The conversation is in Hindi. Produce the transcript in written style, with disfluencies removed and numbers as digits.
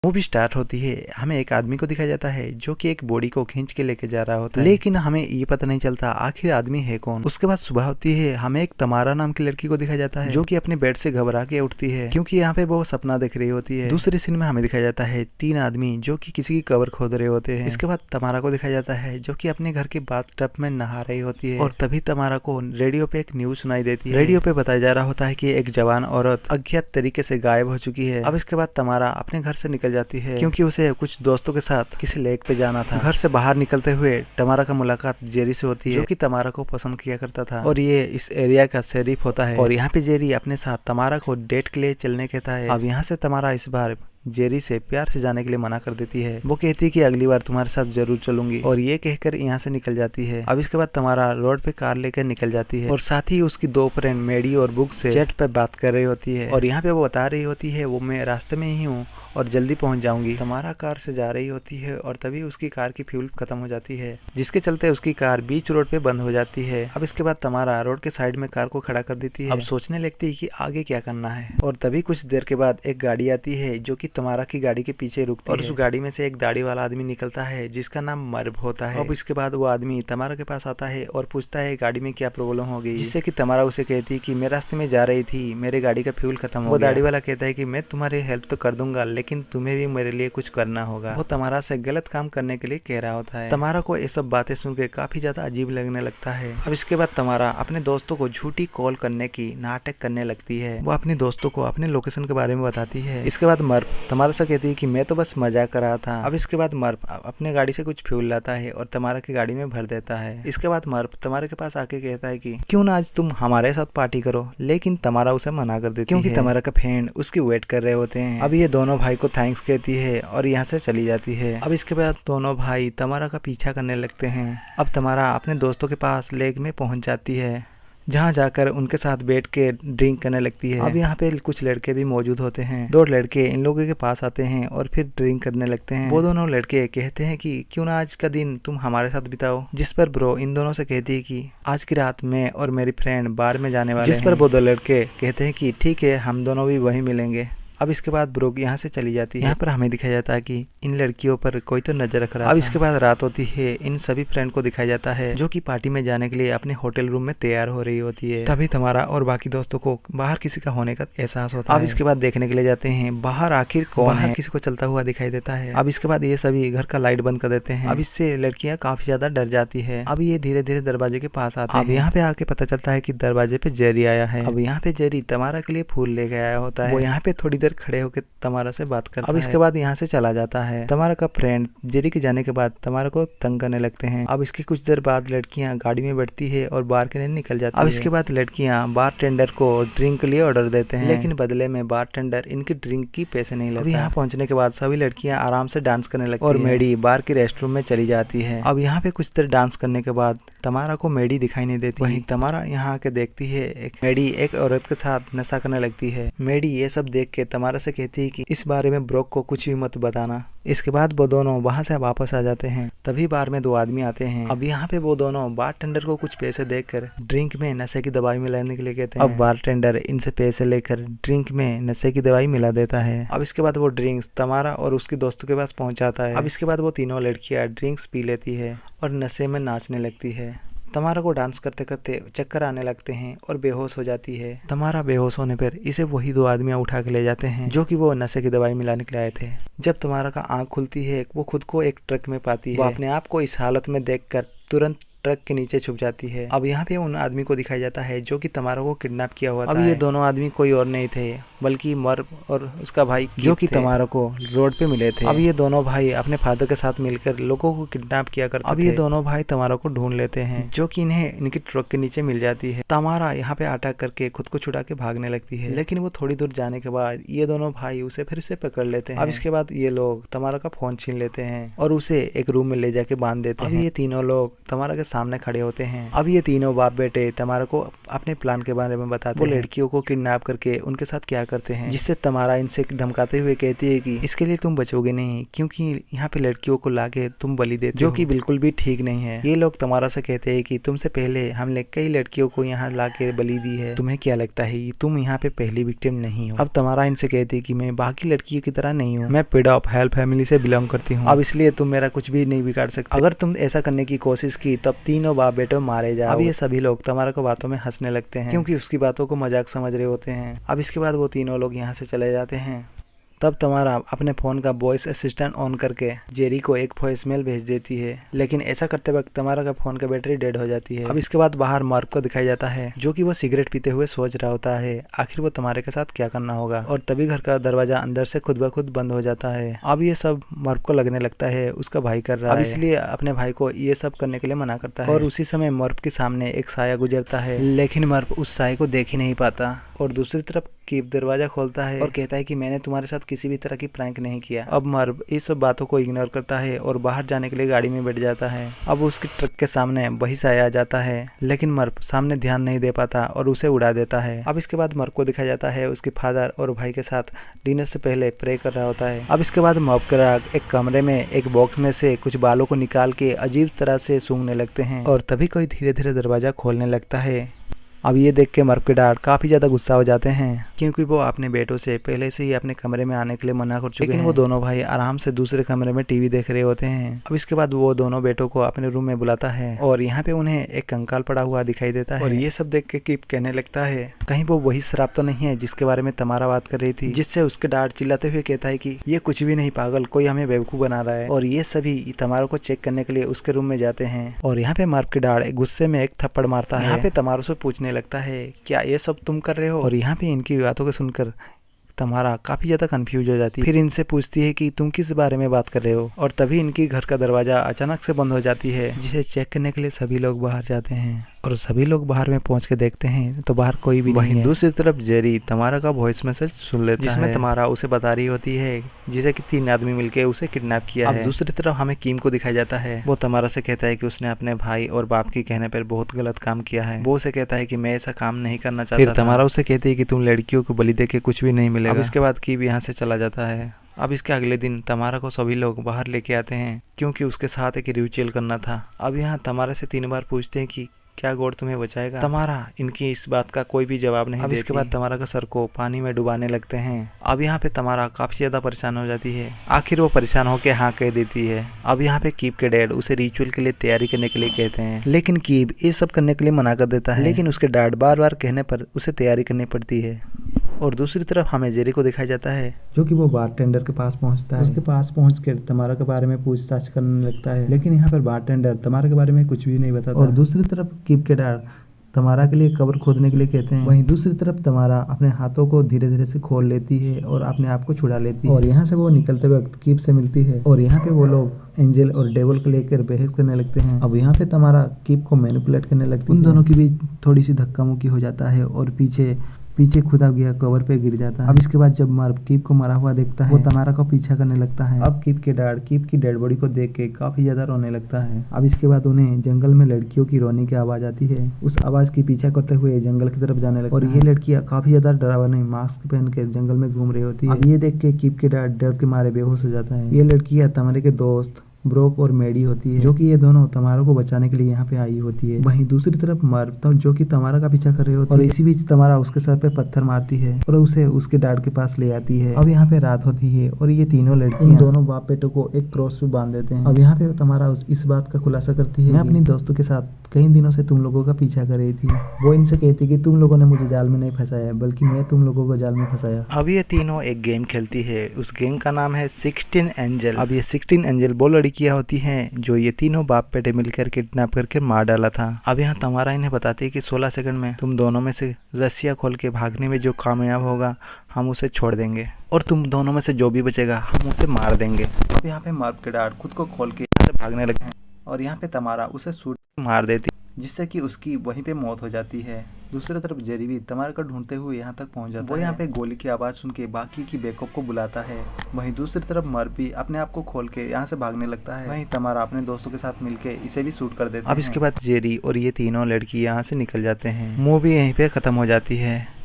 मूवी स्टार्ट होती है, हमें एक आदमी को दिखाया जाता है जो कि एक बॉडी को खींच के लेके जा रहा होता है, लेकिन हमें ये पता नहीं चलता आखिर आदमी है कौन। उसके बाद सुबह होती है, हमें एक तमारा नाम की लड़की को दिखाया जाता है जो कि अपने बेड से घबरा के उठती है क्योंकि यहाँ पे वो सपना देख रही होती है। दूसरे सीन में हमें दिखाया जाता है 3 आदमी जो कि किसी की कब्र खोद रहे होते हैं। इसके बाद तमारा को दिखाया जाता है जो कि अपने घर के बाथटब में नहा रही होती है और तभी तमारा को रेडियो पे एक न्यूज सुनाई देती है। रेडियो पे बताया जा रहा होता है कि एक जवान औरत अज्ञात तरीके से गायब हो चुकी है। अब इसके बाद तमारा अपने घर से निकल जाती है क्योंकि उसे कुछ दोस्तों के साथ किसी लेक पे जाना था। घर से बाहर निकलते हुए तमारा का मुलाकात जेरी से होती है जो कि तमारा को पसंद किया करता था और ये इस एरिया का शेरिफ होता है और यहाँ पे जेरी अपने साथ तमारा को डेट के लिए चलने कहता है। अब यहाँ से तमारा इस बार जेरी से प्यार से जाने के लिए मना कर देती है। वो कहती है कि अगली बार तुम्हारे साथ जरूर चलूंगी और ये कहकर यहाँ से निकल जाती है। अब इसके बाद तमारा रोड पे कार लेकर निकल जाती है और साथ ही उसकी 2 फ्रेंड मेडी और बुक से चैट पे बात कर रही होती है और यहाँ पे वो बता रही होती है वो मैं रास्ते में ही हूँ और जल्दी पहुंच जाऊंगी। तमारा कार से जा रही होती है और तभी उसकी कार की फ्यूल खत्म हो जाती है जिसके चलते उसकी कार बीच रोड पे बंद हो जाती है। अब इसके बाद तमारा रोड के साइड में कार को खड़ा कर देती है। अब सोचने लगती है कि आगे क्या करना है और तभी कुछ देर के बाद एक गाड़ी आती है जो कि तमारा की गाड़ी के पीछे रुकती है और उस गाड़ी में से एक दाढ़ी वाला आदमी निकलता है जिसका नाम मर्ब होता है। अब इसके बाद वो आदमी तमारा के पास आता है और पूछता है गाड़ी में क्या प्रॉब्लम हो गई, जिससे कि तमारा उसे कहती है कि मैं रास्ते में जा रही थी, मेरे गाड़ी का फ्यूल खत्म हो गया। वो दाढ़ी वाला कहता है कि मैं तुम्हारी हेल्प तो कर दूंगा लेकिन तुम्हें भी मेरे लिए कुछ करना होगा। वो तमारा से गलत काम करने के लिए कह रहा होता है। तमारा को ये सब बातें सुन के काफी ज्यादा अजीब लगने लगता है। अब इसके बाद तमारा अपने दोस्तों को झूठी कॉल करने की नाटक करने लगती है। वो अपने दोस्तों को अपने लोकेशन के बारे में बताती है। इसके बाद मर्फ तमारा से कहती है कि मैं तो बस मजाक कर रहा था। अब इसके बाद मर्फ अपने गाड़ी से कुछ फ्यूल लाता है और तमारा की गाड़ी में भर देता है। इसके बाद मर्फ तमारा के पास आके कहता है कि क्यों ना आज तुम हमारे साथ पार्टी करो, लेकिन तमारा उसे मना कर देती है क्योंकि तमारा का फ्रेंड उसकी वेट कर रहे होते हैं। अब ये दोनों भाई को थैंक्स कहती है और यहाँ से चली जाती है। अब इसके बाद दोनों भाई तमारा का पीछा करने लगते हैं। अब तमारा अपने दोस्तों के पास लेक में पहुंच जाती है जहाँ जाकर उनके साथ बैठ के ड्रिंक करने लगती है। अब यहाँ पे कुछ लड़के भी मौजूद होते हैं। 2 लड़के इन लोगों के पास आते हैं और फिर ड्रिंक करने लगते हैं। वो दोनों लड़के कहते हैं कि क्यों ना आज का दिन तुम हमारे साथ बिताओ, जिस पर ब्रो इन दोनों से कहती है कि आज की रात मैं और मेरी फ्रेंड बार में जाने वाले हैं। जिस पर वो 2 लड़के कहते हैं कि ठीक है हम दोनों भी वहीं मिलेंगे। अब इसके बाद ब्रोक यहाँ से चली जाती है। यहाँ पर हमें दिखाया जाता है कि इन लड़कियों पर कोई तो नजर रख रहा है। अब इसके बाद रात होती है। इन सभी फ्रेंड को दिखाया जाता है जो कि पार्टी में जाने के लिए अपने होटल रूम में तैयार हो रही होती है। तभी तमारा और बाकी दोस्तों को बाहर किसी का होने का एहसास होता है। अब इसके बाद देखने के लिए जाते हैं बाहर आखिर कौन है। किसी को चलता हुआ दिखाई देता है। अब इसके बाद ये सभी घर का लाइट बंद कर देते हैं। अब इससे लड़कियां काफी ज्यादा डर जाती है। अब ये धीरे धीरे दरवाजे के पास आते हैं। अब यहाँ पे आके पता चलता है कि दरवाजे पे जेरी आया है। अब यहाँ पे जेरी तमारा के लिए फूल लेके आया होता है। वो यहाँ पे थोड़ी देर खड़े होकर तमारा से बात करता है। अब इसके बाद यहाँ से चला जाता है। तमारा का फ्रेंड जेरी के जाने के बाद तमारा को तंग करने लगते हैं। अब इसके कुछ देर बाद लड़कियां गाड़ी में बैठती है और बार के लिए निकल जाती है। अब इसके बाद लड़कियां बार टेंडर को ड्रिंक के लिए ऑर्डर देते हैं, लेकिन बदले में बार टेंडर इनकी ड्रिंक की पैसे नहीं लेता। अब यहाँ पहुंचने के बाद सभी लड़कियां आराम से डांस करने लगती है और मेडी बार की रेस्टरूम में चली जाती है। अब यहाँ पे कुछ देर डांस करने के बाद तमारा को मेडी दिखाई नहीं देती। वहीं तमारा यहाँ आके देखती है एक मेडी एक औरत के साथ नशा करने लगती है। मेडी ये सब देख के तमारा से कहती है कि इस बारे में ब्रोक को कुछ भी मत बताना। इसके बाद वो दोनों वहां से वापस आ जाते हैं। तभी बार में 2 आदमी आते हैं। अब यहाँ पे वो दोनों बारटेंडर को कुछ पैसे देकर ड्रिंक में नशे की दवाई मिलाने के लिए कहते हैं। अब बारटेंडर इनसे पैसे लेकर ड्रिंक में नशे की दवाई मिला देता है। अब इसके बाद वो ड्रिंक्स तमारा और उसके दोस्तों के पास पहुंचाता है। अब इसके बाद वो तीनों लड़कियां ड्रिंक्स पी लेती है और नशे में नाचने लगती है। तमारा को डांस करते करते चक्कर आने लगते हैं और बेहोश हो जाती है। तमारा बेहोश होने पर इसे वही 2 आदमी उठा के ले जाते हैं जो कि वो नशे की दवाई मिलाने के लिए आए थे। जब तमारा का आंख खुलती है वो खुद को एक ट्रक में पाती है। वो अपने आप को इस हालत में देखकर तुरंत ट्रक के नीचे छुप जाती है। अब यहाँ पे उन आदमी को दिखाया जाता है जो कि तमारा को किडनैप किया हुआ था। अब ये दोनों आदमी कोई और नहीं थे बल्कि मर्फ और उसका भाई जो कि तमारा को रोड पे मिले थे। अब ये दोनों भाई अपने फादर के साथ मिलकर लोगों को किडनैप किया करते थे। अब ये दोनों भाई तमारा को ढूंढ लेते हैं जो कि इन्हें इनकी ट्रक के नीचे मिल जाती है। तमारा यहाँ पे अटैक करके खुद को छुड़ा के भागने लगती है, लेकिन वो थोड़ी दूर जाने के बाद ये दोनों भाई उसे फिर से पकड़ लेते हैं। अब इसके बाद ये लोग तमारा का फोन छीन लेते हैं और उसे एक रूम में ले जाके बांध देते हैं। अब ये तीनों लोग तमारा के सामने खड़े होते हैं। अब ये तीनों बाप बेटे तमारा को अपने प्लान के बारे में बताते हैं। वो लड़कियों को किडनैप करके उनके साथ क्या करते हैं, जिससे तमारा इनसे धमकाते हुए कहती है कि इसके लिए तुम बचोगे नहीं, क्योंकि यहाँ पे लड़कियों को लाके तुम बलि देते हो, जो कि बिल्कुल भी ठीक नहीं है। ये लोग तमारा से कहते हैं कि तुमसे पहले हमने कई लड़कियों को यहाँ लाके बलि दी है, तुम्हें क्या लगता है तुम यहाँ पे पहली विक्टिम नहीं हो। अब तमारा इनसे कहती है कि मैं बाकी लड़कियों की तरह नहीं हूँ, मैं पेड ऑफ हेल फैमिली से बिलोंग करती हूँ, अब इसलिए तुम मेरा कुछ भी नहीं बिगाड़ सकते। अगर तुम ऐसा करने की कोशिश की तब तीनों बाप बेटे मारे जाओ। अब ये सभी लोग तमारा को बातों में हंसने लगते हैं, क्योंकि उसकी बातों को मजाक समझ रहे होते हैं। अब इसके बाद वो तीनों लोग यहाँ से चले जाते हैं। तब तमारा अपने फ़ोन का वॉइस असिस्टेंट ऑन करके जेरी को एक वॉइसमेल भेज देती है, लेकिन ऐसा करते वक्त तमारा का फ़ोन का बैटरी डेड हो जाती है। अब इसके बाद बाहर मार्क को दिखाया जाता है, जो कि वो सिगरेट पीते हुए सोच रहा होता है आखिर वो तमारे के साथ क्या करना होगा, और तभी घर का दरवाजा अंदर से खुद ब खुद बंद हो जाता है। अब ये सब मार्क को लगने लगता है उसका भाई कर रहा है, इसलिए अपने भाई को ये सब करने के लिए मना करता है। और उसी समय मर्फ के सामने एक साया गुजरता है, लेकिन मर्फ उस साये को देख ही नहीं पाता। और दूसरी तरफ कीप दरवाजा खोलता है और कहता है कि मैंने तुम्हारे साथ किसी भी तरह की प्रैंक नहीं किया। अब मर्फ इस सब बातों को इग्नोर करता है और बाहर जाने के लिए गाड़ी में बैठ जाता है। अब उसके ट्रक के सामने वही साया आ जाता है, लेकिन मर्फ सामने ध्यान नहीं दे पाता और उसे उड़ा देता है। अब इसके बाद मर्फ को दिखाया जाता है उसके फादर और भाई के साथ डिनर से पहले प्रे कर रहा होता है। अब इसके बाद मॉबक्राग एक कमरे में एक बॉक्स में से कुछ बालों को निकाल के अजीब तरह से सूंघने लगते हैं, और तभी कोई धीरे धीरे दरवाजा खोलने लगता है। अब ये देख के मर्फ के डैड काफ़ी ज़्यादा गुस्सा हो जाते हैं, क्योंकि वो अपने बेटों से पहले से ही अपने कमरे में आने के लिए मना कर चुके हैं। लेकिन वो दोनों भाई आराम से दूसरे कमरे में टीवी देख रहे होते हैं। अब इसके बाद वो दोनों बेटों को अपने रूम में बुलाता है और यहाँ पे उन्हें एक कंकाल पड़ा हुआ दिखाई देता है। और ये सब देख के कीप कहने लगता है कहीं वो वही शराब तो नहीं है जिसके बारे में तमारा बात कर रही थी, जिससे उसके डैड चिल्लाते हुए कहता है कि ये कुछ भी नहीं पागल, कोई हमें बेवकूफ़ बना रहा है। और ये सभी तमारा को चेक करने के लिए उसके रूम में जाते हैं, और यहाँ पे मर्फ के डैड गुस्से में एक थप्पड़ मारता है। यहाँ पे तमारा से पूछने लगता है क्या ये सब तुम कर रहे हो। और यहाँ पे इनकी बातों को सुनकर तमारा काफ़ी ज़्यादा कंफ्यूज हो जाती है। फिर इनसे पूछती है कि तुम किस बारे में बात कर रहे हो, और तभी इनकी घर का दरवाज़ा अचानक से बंद हो जाती है, जिसे चेक करने के लिए सभी लोग बाहर जाते हैं। और सभी लोग बाहर में पहुंच के देखते हैं तो बाहर कोई भी नहीं है। दूसरी तरफ जेरी तमारा का वॉइस मैसेज सुन लेता है, जिसमें तमारा उसे बता रही होती है जिसे कि 3 आदमी मिलके उसे किडनैप किया है। अब दूसरी तरफ हमें कीम को दिखाया जाता है, वो तमारा से कहता है कि उसने अपने भाई और बाप के कहने पर बहुत गलत काम किया है। वो उसे कहता है कि मैं ऐसा काम नहीं करना चाहता। फिर तमारा उसे कहती है कि तुम लड़कियों को बलि दे के कुछ भी नहीं मिलेगा। अब इसके बाद कीम यहाँ से चला जाता है। अब इसके अगले दिन तमारा को सभी लोग बाहर लेके आते हैं, क्योंकि उसके साथ एक रिचुअल करना था। अब यहाँ तमारा से 3 बार पूछते हैं कि क्या गॉड तुम्हें बचाएगा। तमारा इनकी इस बात का कोई भी जवाब नहीं देती। अब इसके बाद तमारा का सर को पानी में डुबाने लगते हैं। अब यहाँ पे तमारा काफी ज्यादा परेशान हो जाती है, आखिर वो परेशान होकर हाँ कह देती है। अब यहाँ पे कीप के डैड उसे रिचुअल के लिए तैयारी करने के लिए कहते हैं, लेकिन कीप ये सब करने के लिए मना कर देता है। लेकिन उसके डैड बार बार कहने पर उसे तैयारी करनी पड़ती है। और दूसरी तरफ हमें जेरी को दिखाया जाता है, जो कि वो बारटेंडर के पास पहुंचता है। उसके पास पहुंचकर तमारा के बारे में पूछताछ करने लगता है, लेकिन यहाँ पर बारटेंडर तमारा के बारे में कुछ भी नहीं बताता। और दूसरी तरफ कीप के डैड तमारा के लिए कब्र खोदने के लिए कहते हैं। वहीं दूसरी तरफ तमारा अपने हाथों को धीरे धीरे से खोल लेती है और अपने आप को छुड़ा लेती है। और यहाँ से वो निकलते वक्त कीप से मिलती है, और यहाँ पे वो लोग एंजल और डेविल को लेकर बहस करने लगते हैं। अब यहाँ पे तमारा कीप को मैनिपुलेट करने लगती है। उन दोनों की भी थोड़ी सी धक्का मुक्की हो जाता है और पीछे खुदा गया कवर पे गिर जाता है। अब इसके बाद जब मर्फ कीप को मरा हुआ देखता है, वो तमारा को पीछा करने लगता है। अब कीप के डैड कीप की डेड बॉडी को देख के काफी ज्यादा रोने लगता है। अब इसके बाद उन्हें जंगल में लड़कियों की रोने की आवाज आती है। उस आवाज की पीछा करते हुए जंगल की तरफ जाने लगता है, और ये लड़कियां काफी ज्यादा डरावनी मास्क पहन के जंगल में घूम रही होती है। अब ये देख के कीप के डैड डर के मारे बेहोश हो जाता है। ये लड़कियां तमारे के दोस्त ब्रोक और मेडी होती है, जो कि ये दोनों तमारा को बचाने के लिए यहाँ पे आई होती है। वहीं दूसरी तरफ मर्फ जो कि तमारा का पीछा कर रही होती है, और इसी बीच तमारा उसके सर पे पत्थर मारती है और उसे उसके डैड के पास ले आती है। अब यहाँ पे रात होती है और ये तीनों लड़कियां दोनों बाप बेटों को एक क्रॉस पे बांध देते हैं। अब यहाँ पे तमारा इस बात का खुलासा करती है, मैं अपनी दोस्तों के साथ कई दिनों से तुम लोगों का पीछा कर रही थी। वो इनसे कहती कि तुम लोगों ने मुझे जाल में नहीं फंसाया, बल्कि मैं तुम लोगों को जाल में फंसाया। अब ये तीनों एक गेम खेलती है, उस गेम का नाम है 16 एंजल। अब ये 16 एंजल वो लड़कियां होती हैं जो ये तीनों बाप बेटे मिलकर किडनैप करके मार डाला था। अब यहाँ तमारा इन्हें बताती है कि 16 सेकंड में तुम दोनों में से रस्सियाँ खोल के भागने में जो कामयाब होगा हम उसे छोड़ देंगे, और तुम दोनों में से जो भी बचेगा हम उसे मार देंगे। अब यहाँ पे मर्फ के डैड खुद को खोल के यहाँ से भागने लगे हैं, और यहाँ पे तमारा उसे शूट मार देती, जिससे कि उसकी वहीं पे मौत हो जाती है। दूसरी तरफ जेरी भी तमारा को ढूंढते हुए यहाँ तक पहुँच जाता है। वो यहाँ पे गोली की आवाज़ सुन के बाकी की बैकअप को बुलाता है। वहीं दूसरी तरफ मर्फ भी अपने आप को खोल के यहाँ से भागने लगता है। वहीं तमारा अपने दोस्तों के साथ मिलके इसे भी शूट कर देता है। अब इसके बाद जेरी और ये तीनों लड़की यहाँ से निकल जाते हैं। मूवी यहीं पे खत्म हो जाती है।